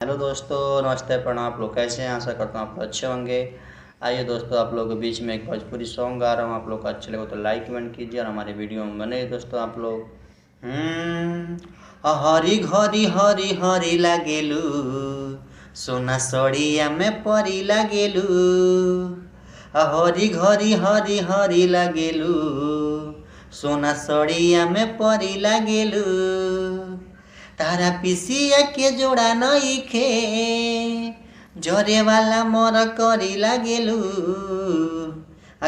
Hello दोस्तों, नमस्ते, प्रणाम। आप लोग कैसे हैं? आशा करता हूँ आप लोग अच्छे होंगे। आइए दोस्तों, आप लोगों के बीच में एक भोजपुरी सॉन्ग गा रहा हूँ। आप लोग को अच्छे लगे तो लाइक कमेंट कीजिए और हमारे वीडियो में बने दोस्तों आप लोग। हरी घरी हरी हरी लागेलू, सोना सड़िया में परी लागेलू। हरी घरी हरी हरी लागेलू, सोना सड़िया में परी लागेलू। तारा पिसिया के जोड़ा नइखे, जरे वाला मोर करी लागेलू।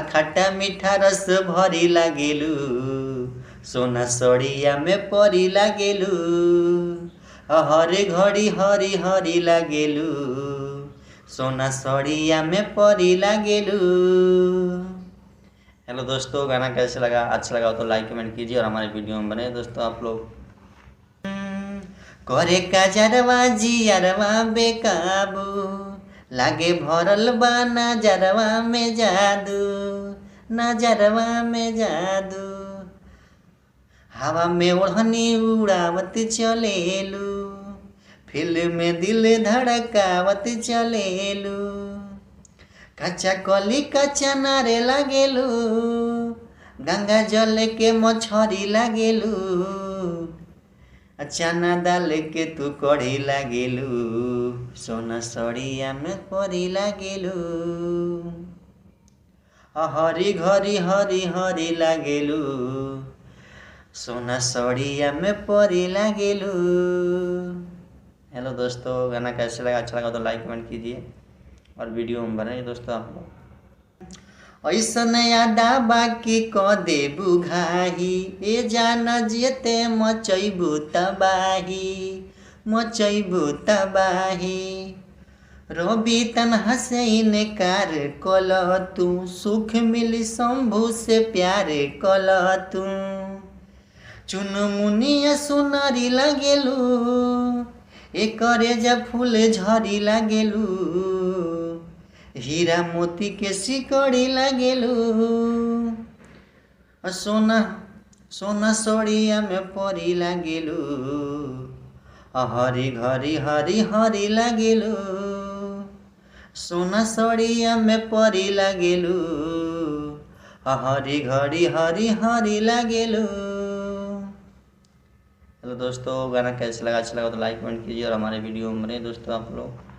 खट्टा मीठा रस भरी लागेलू, सोना सड़िया में परी लागेलू। हरे घड़ी हरी हरी लागेलू, सोना सड़िया में परी लागेलू। हेलो दोस्तों, गाना कैसे लगा? अच्छा लगा तो लाइक कमेंट कीजिए और हमारे वीडियो में बने दोस्तों आप लोग। करे काजरवा जियरवा बेकाबू, लागे भरल बा नजरवा में जादू, नजरवा में जादू। हवा में ओढ़नी उड़ावत चलेलू, फिल्म में दिल धड़कावत चलेलू। कच्चा कली कच्चा नारे लागेलू, गंगा जल के मछरी लागेलू। चना दाल के तू कढ़ी लागेलू, सोना सड़िया में परी लागेलू। हरी घरी हरी हरी लागेलू, सोना सड़िया में परी लागेलू। हेलो दोस्तों, गाना कैसे लगा? अच्छा लगा तो लाइक कमेंट कीजिए और वीडियो में बने दोस्तों आप लोग। ऐसन यादा बाकी क देबू घाही, ए जान जेते मचैबू तबाही, मचैबू तबाही। रवि तन्हा से इनकार कल तू, सुख मिली शंभू से प्यार कल तू। चुन मुनिया सुनरी लागेलू, एकरे जब फूल झरी लागेलू। हीरा मोती के सिकड़ी लागेलू, सोना सोना सड़िया में परी लागेलू। हरी घरी हरी हरी लागेलू, सोना सड़िया में परी लागेलू। हरी घड़ी हरी हरी लागेलू। हेलो दोस्तों, गाना कैसे लगा? अच्छा लगा तो लाइक कमेंट कीजिए और हमारे वीडियो में बने दोस्तों आप लोग।